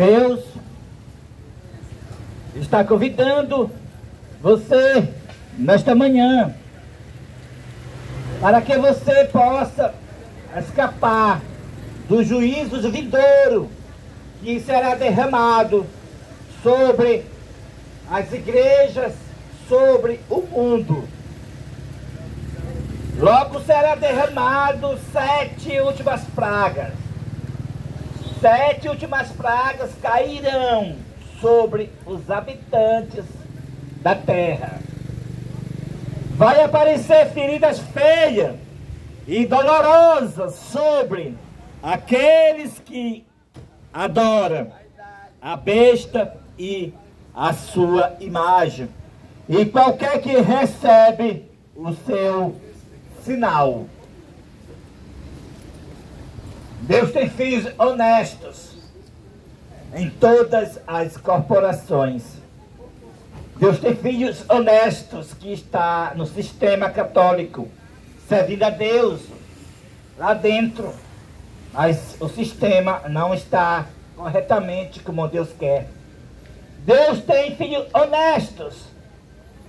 Deus está convidando você nesta manhã para que você possa escapar do juízo vindouro que será derramado sobre as igrejas, sobre o mundo. Logo será derramado 7 últimas pragas. 7 últimas pragas cairão sobre os habitantes da terra. Vai aparecer feridas feias e dolorosas sobre aqueles que adoram a besta e a sua imagem, e qualquer que recebe o seu sinal. Deus tem filhos honestos em todas as corporações. Deus tem filhos honestos que está no sistema católico, servindo a Deus lá dentro, mas o sistema não está corretamente como Deus quer. Deus tem filhos honestos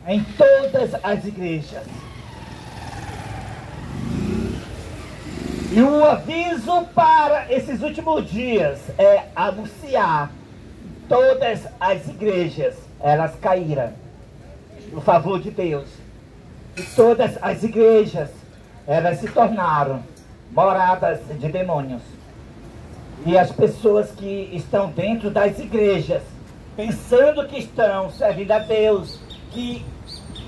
em todas as igrejas. E o aviso para esses últimos dias é anunciar que todas as igrejas, elas caíram no favor de Deus. E todas as igrejas, elas se tornaram moradas de demônios. E as pessoas que estão dentro das igrejas, pensando que estão servindo a Deus, que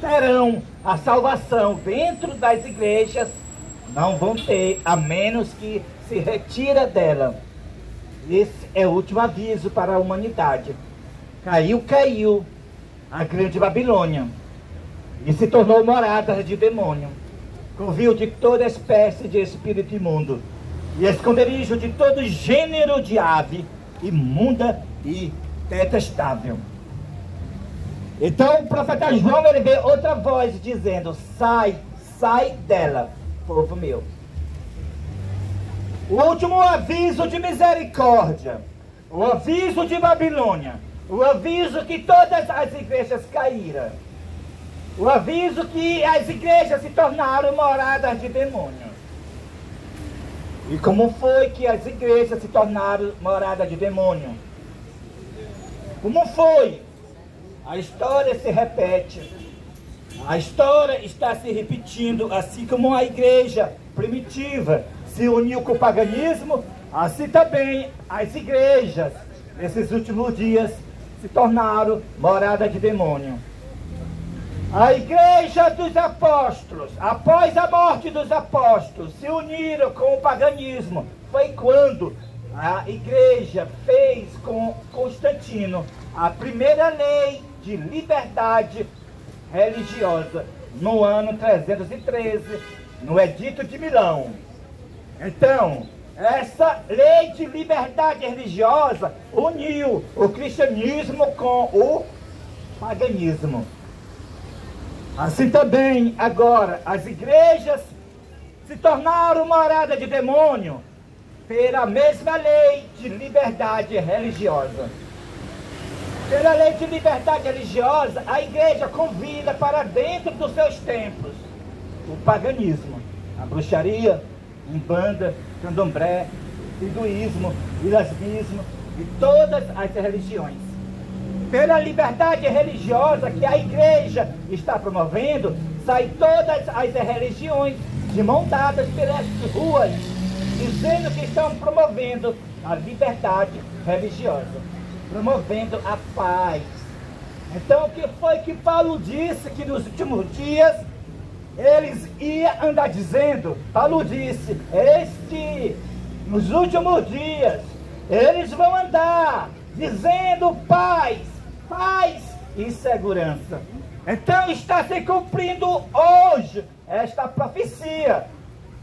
terão a salvação dentro das igrejas, não vão ter, a menos que se retira dela. Esse é o último aviso para a humanidade. Caiu a grande Babilônia e se tornou morada de demônio, covil de toda espécie de espírito imundo e esconderijo de todo gênero de ave imunda e detestável. Então o profeta João, ele vê outra voz dizendo: sai dela, povo meu. O último aviso de misericórdia, o aviso de Babilônia, o aviso que todas as igrejas caíram, o aviso que as igrejas se tornaram moradas de demônios. E como foi que as igrejas se tornaram moradas de demônio? Como foi? A história se repete. A história está se repetindo, assim como a igreja primitiva se uniu com o paganismo, assim também as igrejas, nesses últimos dias, se tornaram morada de demônio. A igreja dos apóstolos, após a morte dos apóstolos, se uniram com o paganismo. Foi quando a igreja fez com Constantino a primeira lei de liberdade religiosa, no ano 313, no Edito de Milão. Então, essa lei de liberdade religiosa uniu o cristianismo com o paganismo. Assim também, agora, as igrejas se tornaram morada de demônio pela mesma lei de liberdade religiosa. Pela lei de liberdade religiosa, a igreja convida para dentro dos seus templos o paganismo, a bruxaria, umbanda, candomblé, hinduísmo, lesbianismo e todas as religiões. Pela liberdade religiosa que a igreja está promovendo, saem todas as religiões de mão dadas pelas ruas, dizendo que estão promovendo a liberdade religiosa, promovendo a paz. Então, o que foi que Paulo disse que nos últimos dias eles iam andar dizendo? Paulo disse: nos últimos dias eles vão andar dizendo paz e segurança. Então está se cumprindo hoje esta profecia.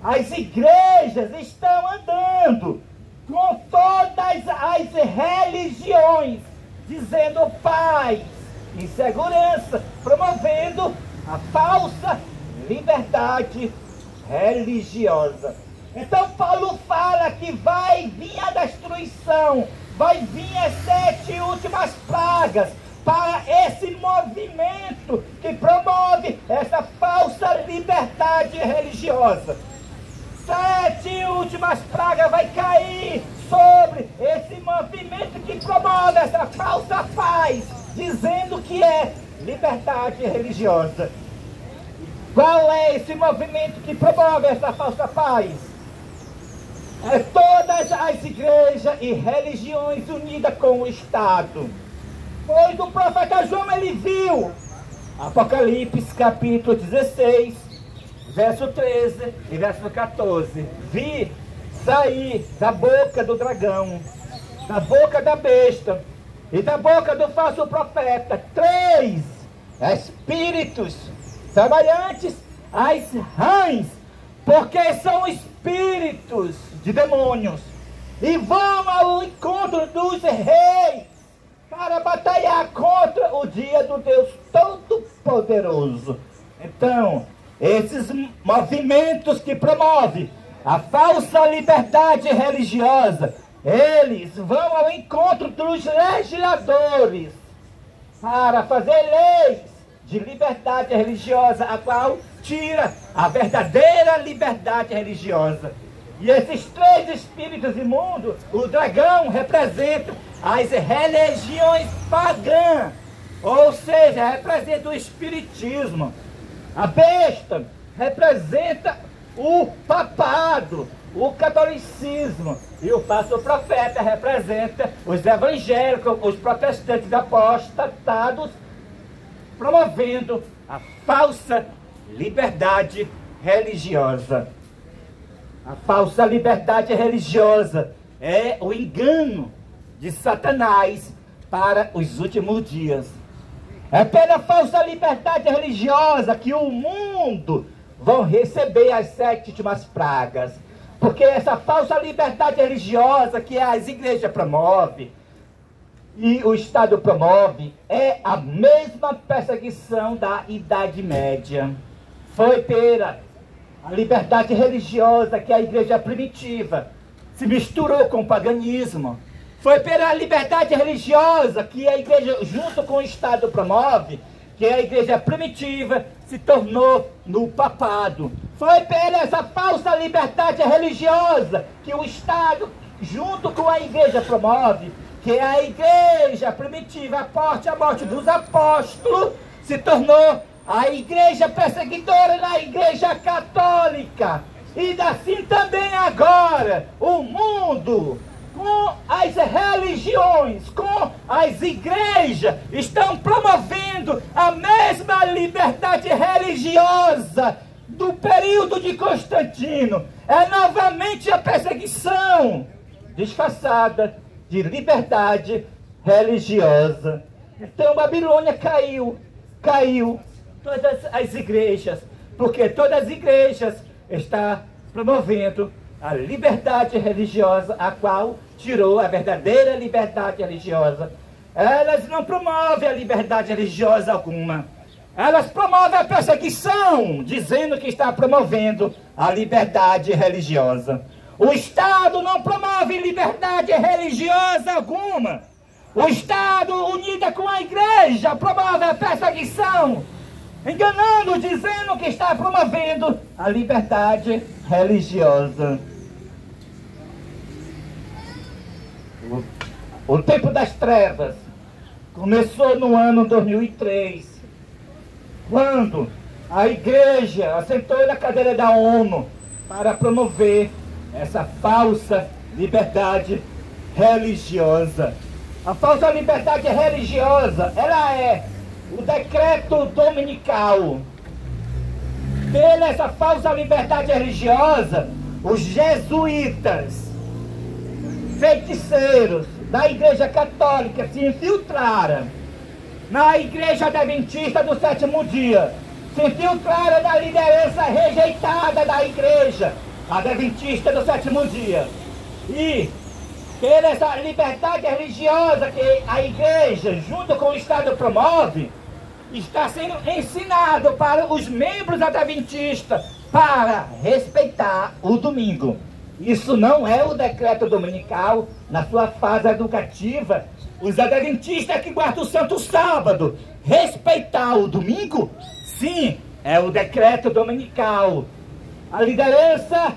As igrejas estão andando com todas as religiões, dizendo paz e segurança, promovendo a falsa liberdade religiosa. Então Paulo fala que vai vir a destruição, vai vir as 7 últimas pragas para esse movimento que promove essa falsa liberdade religiosa. 7 últimas pragas vai cair sobre esse movimento que promove essa falsa paz, dizendo que é liberdade religiosa. Qual é esse movimento que promove essa falsa paz? É todas as igrejas e religiões unidas com o Estado. Pois o profeta João, ele viu, Apocalipse capítulo 16, verso 13 e verso 14. Vi sair da boca do dragão, da boca da besta e da boca do falso profeta 3 espíritos trabalhantes as rãs, porque são espíritos de demônios, e vão ao encontro dos reis para batalhar contra o dia do Deus Todo-Poderoso. Então, esses movimentos que promovem a falsa liberdade religiosa, eles vão ao encontro dos legisladores para fazer leis de liberdade religiosa, a qual tira a verdadeira liberdade religiosa. E esses 3 espíritos imundos, o dragão representa as religiões pagãs, ou seja, representa o espiritismo. A besta representa o papado, o catolicismo, e o falso profeta representa os evangélicos, os protestantes apostatados, promovendo a falsa liberdade religiosa. A falsa liberdade religiosa é o engano de Satanás para os últimos dias. É pela falsa liberdade religiosa que o mundo vão receber as 7 últimas pragas. Porque essa falsa liberdade religiosa que as igrejas promovem e o Estado promove é a mesma perseguição da Idade Média. Foi pela a liberdade religiosa que a igreja primitiva se misturou com o paganismo. Foi pela liberdade religiosa que a igreja, junto com o Estado, promove, que a igreja primitiva se tornou no papado. Foi pela essa falsa liberdade religiosa que o Estado, junto com a igreja, promove, que a igreja primitiva, após a morte dos apóstolos, se tornou a igreja perseguidora na igreja católica. E assim também agora, o mundo, com as religiões, com as igrejas, estão promovendo a mesma liberdade religiosa do período de Constantino. É novamente a perseguição disfarçada de liberdade religiosa. Então Babilônia caiu todas as igrejas, porque todas as igrejas estão promovendo a liberdade religiosa, a qual tirou a verdadeira liberdade religiosa. Elas não promovem a liberdade religiosa alguma. Elas promovem a perseguição, dizendo que está promovendo a liberdade religiosa. O Estado não promove liberdade religiosa alguma. O Estado, unido com a igreja, promove a perseguição, enganando, dizendo que está promovendo a liberdade religiosa. O tempo das trevas começou no ano 2003, quando a igreja assentou na cadeira da ONU para promover essa falsa liberdade religiosa. A falsa liberdade religiosa, ela é o decreto dominical. Pela essa falsa liberdade religiosa, os jesuítas, feiticeiros da igreja católica se infiltraram na igreja adventista do sétimo dia, se infiltraram na liderança rejeitada da igreja adventista do sétimo dia. E pela essa liberdade religiosa que a igreja, junto com o Estado, promove, está sendo ensinado para os membros adventistas para respeitar o domingo. Isso não é o decreto dominical na sua fase educativa. Os adventistas que guardam o Santo Sábado, respeitar o domingo, sim, é o decreto dominical. A liderança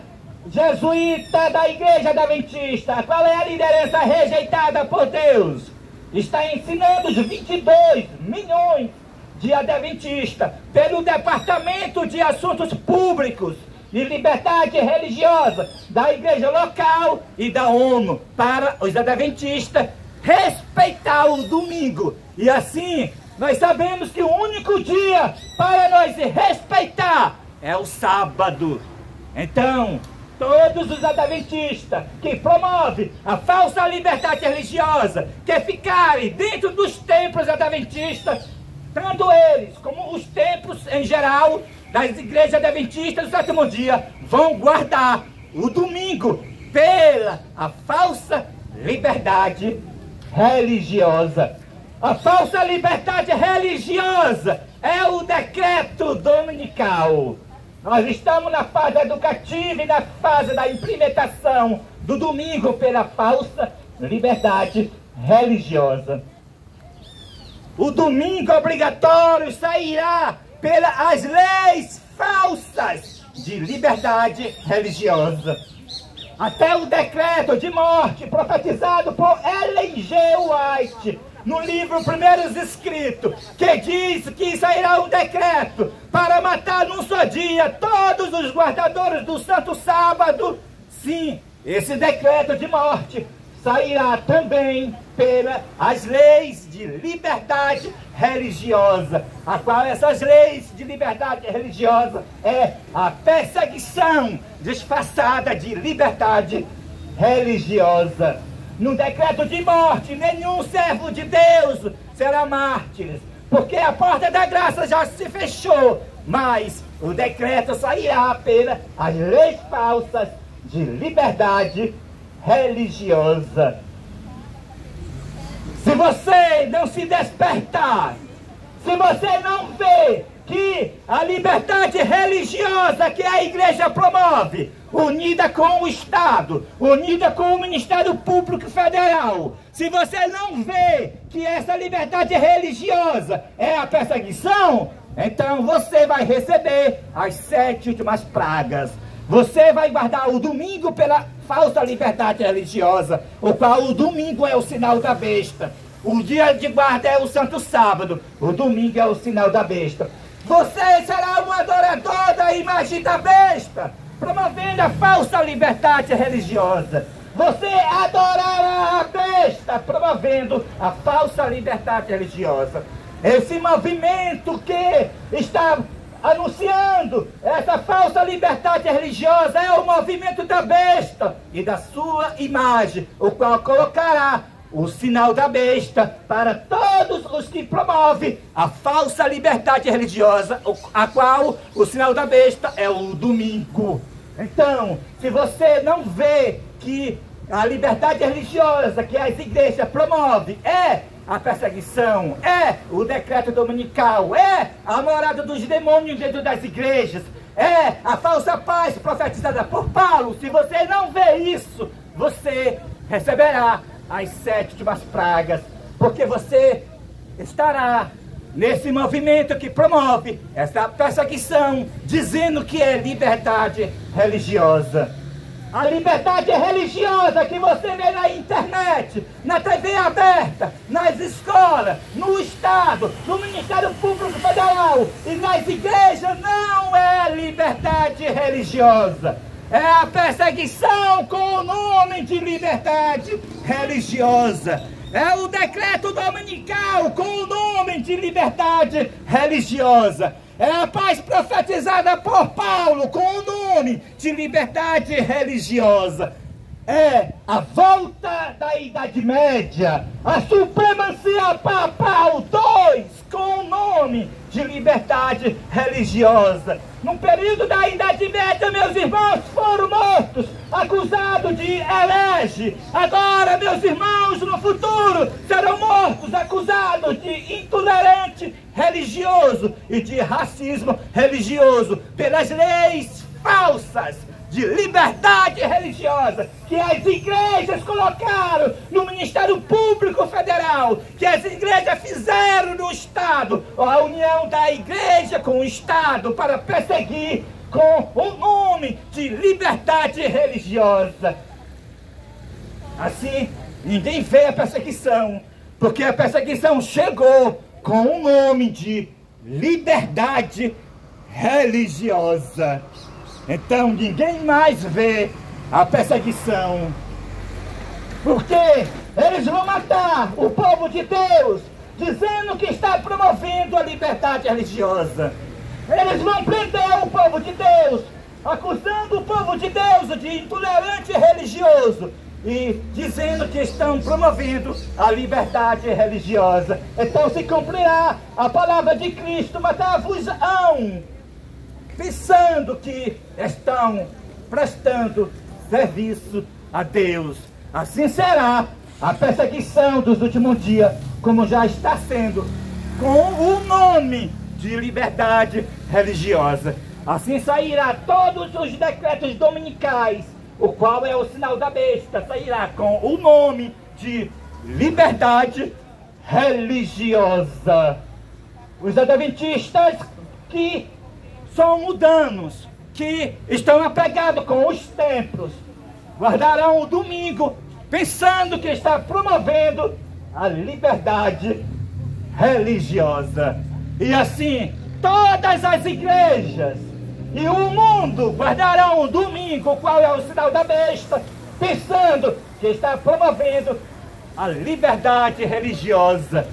jesuíta da Igreja Adventista, qual é a liderança rejeitada por Deus? Está ensinando os 22 milhões de adventistas pelo Departamento de Assuntos Públicos e Liberdade Religiosa da Igreja Local e da ONU para os adventistas respeitar o domingo. E assim, nós sabemos que o único dia para nós respeitar é o sábado. Então, todos os adventistas que promovem a falsa liberdade religiosa, que ficarem dentro dos templos adventistas, tanto eles como os templos em geral das igrejas adventistas do sétimo dia, vão guardar o domingo pela a falsa liberdade religiosa. A falsa liberdade religiosa é o decreto dominical. Nós estamos na fase educativa e na fase da implementação do domingo pela falsa liberdade religiosa. O domingo obrigatório sairá pelas leis falsas de liberdade religiosa. Até o decreto de morte profetizado por Ellen G. White no livro Primeiros Escritos, que diz que sairá um decreto para matar num só dia todos os guardadores do Santo Sábado. Sim, esse decreto de morte sairá também pelas leis de liberdade religiosa, a qual essas leis de liberdade religiosa é a perseguição disfarçada de liberdade religiosa. No decreto de morte, nenhum servo de Deus será mártir, porque a porta da graça já se fechou, mas o decreto sairá pelas leis falsas de liberdade religiosa. Se você não se despertar, se você não vê que a liberdade religiosa que a igreja promove, unida com o Estado, unida com o Ministério Público Federal, se você não vê que essa liberdade religiosa é a perseguição, então você vai receber as 7 últimas pragas. Você vai guardar o domingo pela falsa liberdade religiosa, o qual o domingo é o sinal da besta. O dia de guarda é o Santo Sábado, o domingo é o sinal da besta. Você será um adorador da imagem da besta, promovendo a falsa liberdade religiosa. Você adorará a besta, promovendo a falsa liberdade religiosa. Esse movimento que está anunciando essa falsa liberdade religiosa é o movimento da besta e da sua imagem, o qual colocará o sinal da besta para todos os que promovem a falsa liberdade religiosa, a qual o sinal da besta é o domingo. Então, se você não vê que a liberdade religiosa que as igrejas promovem é a perseguição, é o decreto dominical, é a morada dos demônios dentro das igrejas, é a falsa paz profetizada por Paulo, se você não vê isso, você receberá as 7 últimas pragas, porque você estará nesse movimento que promove essa perseguição, dizendo que é liberdade religiosa. A liberdade religiosa que você vê na internet, na TV aberta, nas escolas, no Estado, no Ministério Público Federal e nas igrejas não é liberdade religiosa. É a perseguição com o nome de liberdade religiosa. É o decreto dominical com o nome de liberdade religiosa. É a paz profetizada por Paulo com o nome de liberdade religiosa. É a volta da Idade Média, a supremacia papal 2 com o nome de liberdade religiosa. No período da Idade Média, meus irmãos foram mortos, acusados de herege. Agora, meus irmãos, no futuro, serão mortos, acusados de intolerante religioso e de racismo religioso, pelas leis falsas de liberdade religiosa que as igrejas colocaram no Ministério Público Federal, que as igrejas fizeram no Estado, a união da igreja com o Estado para perseguir com o nome de liberdade religiosa. Assim, ninguém vê a perseguição, porque a perseguição chegou com o nome de liberdade religiosa. Então ninguém mais vê a perseguição, porque eles vão matar o povo de Deus, dizendo que está promovendo a liberdade religiosa. Eles vão prender o povo de Deus, acusando o povo de Deus de intolerante religioso e dizendo que estão promovendo a liberdade religiosa. Então se cumprirá a palavra de Cristo: matar-vos-ão, pensando que estão prestando serviço a Deus. Assim será a perseguição dos últimos dias, como já está sendo, com o nome de liberdade religiosa. Assim sairá todos os decretos dominicais, o qual é o sinal da besta, sairá com o nome de liberdade religiosa. Os adventistas que são mudanos, que estão apegados com os templos, guardarão o domingo pensando que está promovendo a liberdade religiosa. E assim, todas as igrejas e o mundo guardarão o domingo, qual é o sinal da besta, pensando que está promovendo a liberdade religiosa.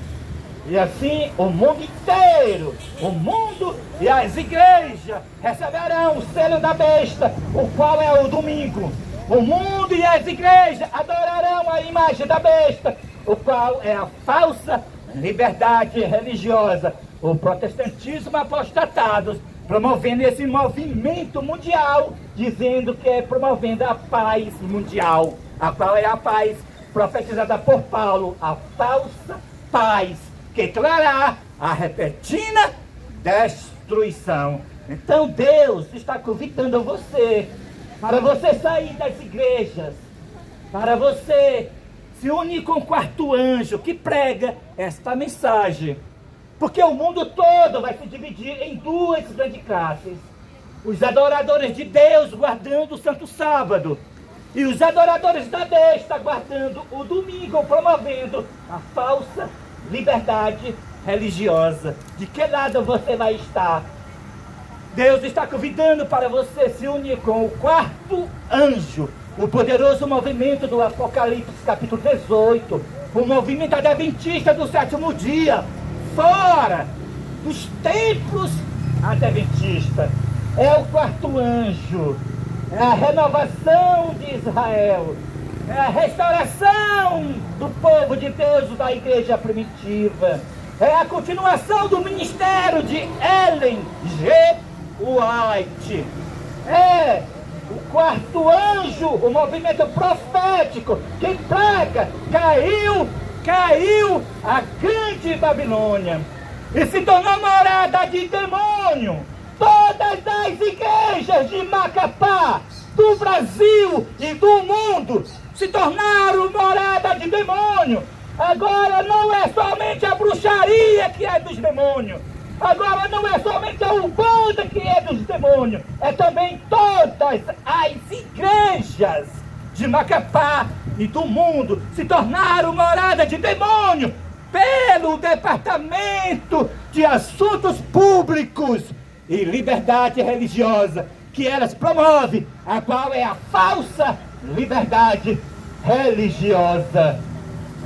E assim o mundo inteiro, o mundo e as igrejas receberão o selo da besta, o qual é o domingo. O mundo e as igrejas adorarão a imagem da besta, o qual é a falsa liberdade religiosa. O protestantismo apostatado, promovendo esse movimento mundial, dizendo que é promovendo a paz mundial, a qual é a paz profetizada por Paulo, a falsa paz, que trará a repentina destruição. Então Deus está convidando você, para você sair das igrejas, para você se unir com o quarto anjo que prega esta mensagem. Porque o mundo todo vai se dividir em duas grandes classes: os adoradores de Deus guardando o Santo Sábado, e os adoradores da besta guardando o domingo, promovendo a falsa liberdade religiosa. De que lado você vai estar? Deus está convidando para você se unir com o quarto anjo, o poderoso movimento do Apocalipse capítulo 18, o movimento adventista do sétimo dia, fora dos templos adventistas. É o quarto anjo, é a renovação de Israel, é a restauração do povo de Deus da igreja primitiva, é a continuação do ministério de Ellen G. White, é o quarto anjo, o movimento profético que prega: caiu a grande Babilônia e se tornou morada de demônio. Todas as igrejas de Macapá, do Brasil e do mundo, se tornaram morada de demônio. Agora não é somente a bruxaria que é dos demônios. Agora não é somente a Umbanda que é dos demônios. É também todas as igrejas de Macapá e do mundo se tornaram morada de demônio pelo Departamento de Assuntos Públicos e Liberdade Religiosa, que elas promovem, a qual é a falsa liberdade religiosa.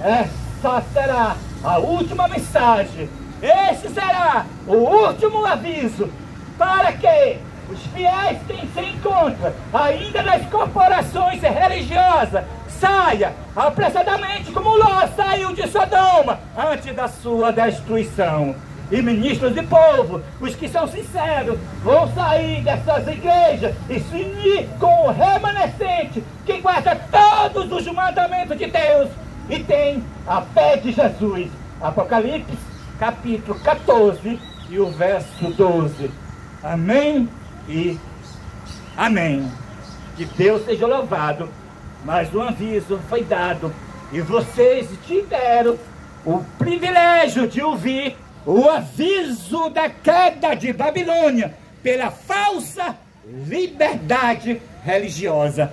Essa será a última mensagem. Este será o último aviso para que os fiéis que se encontram ainda nas corporações religiosas saia apressadamente como Ló saiu de Sodoma antes da sua destruição. E ministros de povo, os que são sinceros, vão sair dessas igrejas e se unir com o remanescente que guarda todos os mandamentos de Deus e tem a fé de Jesus. Apocalipse capítulo 14 e o verso 12. Amém e Amém. Que Deus seja louvado. Mas o aviso foi dado e vocês tiveram o privilégio de ouvir o aviso da queda de Babilônia pela falsa liberdade religiosa.